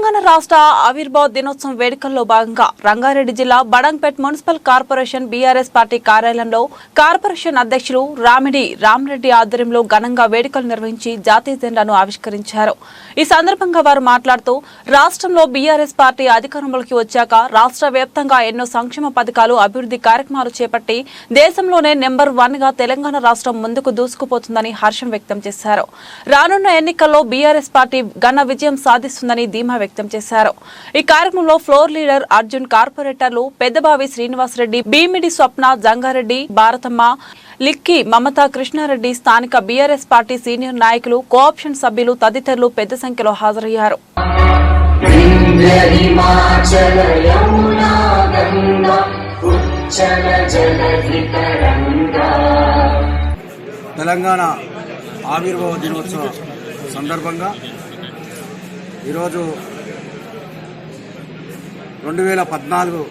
తెలంగాణ రాష్ట్ర ఆవిర్భావ దినోత్సవం వేడుకల్లో భాగంగా రంగారెడ్డి జిల్లా Badangpet municipal corporation BRS party కార్యాలయంలో కార్పొరేషన్ అధ్యక్షులు రామిడి రామరెడ్డి ఆధ్వర్యంలో ఘనంగా వేడుకలు నిర్వహించి జాతీయ జెండాను ఆవిష్కరించారు. ఈ సందర్భంగా వారు మాట్లాడుతూ రాష్ట్రంలో బీఆర్ఎస్ పార్టీ అధికారంలోకి వచ్చాక రాష్ట్ర వ్యాప్తంగా ఎన్నో సంక్షేమ పథకాలు అభివృద్ధి కార్యక్రమాలు చేపట్టి దేశంలోనే నెంబర్ 1 గా తెలంగాణ రాష్ట్రం ముందుకు దూసుకుపోతుందని హర్షం వ్యక్తం చేశారు. రానున్న ఎన్నికల్లో బీఆర్ఎస్ పార్టీ ఘన విజయం సాధిస్తుందని ధీమా వ్యక్తం చేశారు. ఈ కార్యక్రమంలో ఫ్లోర్ లీడర్ అర్జున్, కార్పొరేటర్లు పెద్దబావి శ్రీనివాసరెడ్డి, భీమిడి స్వప్న, జంగారెడ్డి, భారతమ్మ, లిక్కి, మమతా, కృష్ణారెడ్డి, స్థానిక బీఆర్ఎస్ పార్టీ సీనియర్ నాయకులు, కోఆప్షన్ సభ్యులు తదితరులు పెద్ద సంఖ్యలో హాజరయ్యారు. తెలంగాణ ఆవిర్భావ దినోత్సవ సందర్భంగా ఈరోజు 2014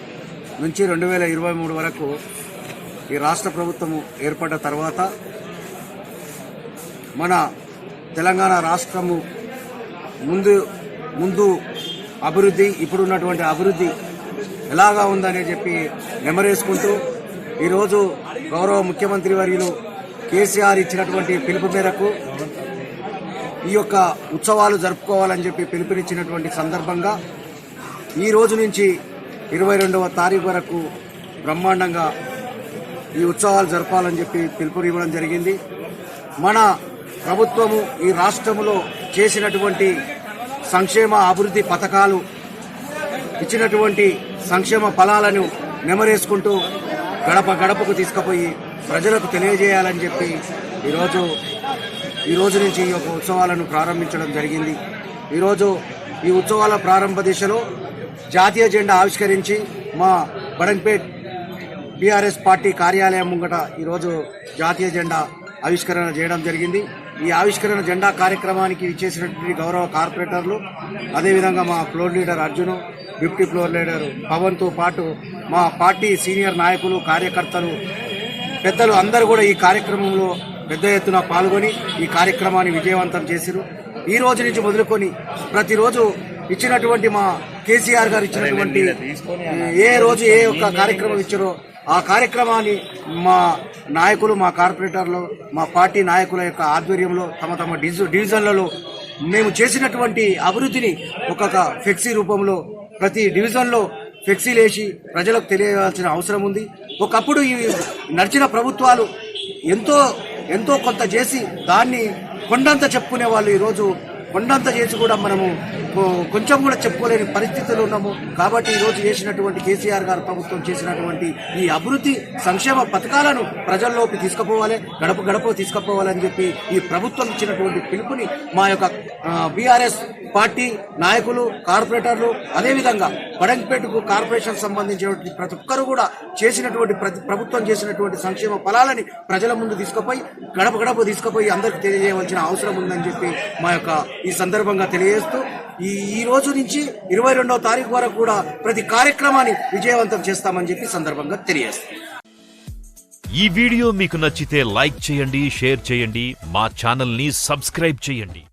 నుంచి 2023 వరకు ఈ రాష్ట్ర ప్రభుత్వము ఏర్పడ్డ తర్వాత మన తెలంగాణ రాష్ట్రము ముందు అభివృద్ధి, ఇప్పుడున్నటువంటి అభివృద్ధి ఎలాగా ఉందని చెప్పి నెమరేసుకుంటూ ఈరోజు గౌరవ ముఖ్యమంత్రి వర్యులు కేసీఆర్ ఇచ్చినటువంటి పిలుపు మేరకు ఈ యొక్క ఉత్సవాలు జరుపుకోవాలని చెప్పి పిలుపునిచ్చినటువంటి సందర్భంగా ఈ రోజు నుంచి 22వ తారీఖు వరకు బ్రహ్మాండంగా ఈ ఉత్సవాలు జరపాలని చెప్పి పిలుపునివ్వడం జరిగింది. మన ప్రభుత్వము ఈ రాష్ట్రంలో చేసినటువంటి సంక్షేమ అభివృద్ధి పథకాలు, ఇచ్చినటువంటి సంక్షేమ ఫలాలను నెమరేసుకుంటూ గడప గడపకు తీసుకుపోయి ప్రజలకు తెలియజేయాలని చెప్పి ఈ రోజు నుంచి ఈ యొక్క ఉత్సవాలను ప్రారంభించడం జరిగింది. ఈరోజు ఈ ఉత్సవాల ప్రారంభ దిశలో జాతీయ జెండా ఆవిష్కరించి మా బడంగ్పేట్ బీఆర్ఎస్ పార్టీ కార్యాలయం ముంగట ఈరోజు జాతీయ జెండా ఆవిష్కరణ చేయడం జరిగింది. ఈ ఆవిష్కరణ జెండా కార్యక్రమానికి ఇచ్చేసినటువంటి గౌరవ కార్పొరేటర్లు, అదేవిధంగా మా floor leader Arjun, deputy floor leader పవన్తో పాటు మా పార్టీ సీనియర్ నాయకులు, కార్యకర్తలు, పెద్దలు అందరూ కూడా ఈ కార్యక్రమంలో పెద్ద ఎత్తున పాల్గొని ఈ కార్యక్రమాన్ని విజయవంతం చేశారు. ఈ రోజు నుంచి మొదలుకొని ప్రతిరోజు ఇచ్చినటువంటి మా కేసీఆర్ గారు ఇచ్చినటువంటి ఏ రోజు ఏ ఒక్క కార్యక్రమం ఇచ్చారో ఆ కార్యక్రమాన్ని మా నాయకులు, మా కార్పొరేటర్లు, మా పార్టీ నాయకుల యొక్క ఆధ్వర్యంలో తమ తమ డివిజన్లలో మేము చేసినటువంటి అభివృద్ధిని ఒక్కొక్క ఫ్లెక్సీ రూపంలో ప్రతి డివిజన్లో ఫ్లెక్సీలు వేసి ప్రజలకు తెలియాల్సిన అవసరం ఉంది. ఒకప్పుడు ఈ నడిచిన ప్రభుత్వాలు ఎంతో కొంత చేసి దాన్ని కొండంత చెప్పుకునే వాళ్ళు ఈరోజు కొండంత చేసి కూడా మనము కొంచెం కూడా చెప్పుకోలేని పరిస్థితులు ఉన్నాము. కాబట్టి ఈరోజు చేసినటువంటి కేసీఆర్ గారు ప్రభుత్వం చేసినటువంటి ఈ అభివృద్ధి సంక్షేమ పథకాలను ప్రజల్లోకి తీసుకుపోవాలి, గడప గడప తీసుకుపోవాలని చెప్పి ఈ ప్రభుత్వం ఇచ్చినటువంటి పిలుపుని మా యొక్క బీఆర్ఎస్ పార్టీ నాయకులు, కార్పొరేటర్లు, అదేవిధంగా బడంగ్పేటకు కార్పొరేషన్ సంబంధించినటువంటి ప్రతి ఒక్కరు కూడా చేసినటువంటి ప్రభుత్వం చేసినటువంటి సంక్షేమ ఫలాలని ప్రజల ముందు తీసుకుపోయి గడప గడప తీసుకుపోయి అందరికి తెలియజేయవలసిన అవసరం ఉందని చెప్పి మా యొక్క ఈ సందర్భంగా తెలియజేస్తూ ఈ రోజు నుంచి 22వ తారీఖు వరకు కూడా ప్రతి కార్యక్రమాన్ని విజయవంతం చేస్తామని చెప్పి సందర్భంగా తెలియజేస్తాం. ఈ వీడియో మీకు నచ్చితే లైక్ చేయండి, షేర్ చేయండి, మా ఛానల్ ని సబ్స్క్రైబ్ చేయండి.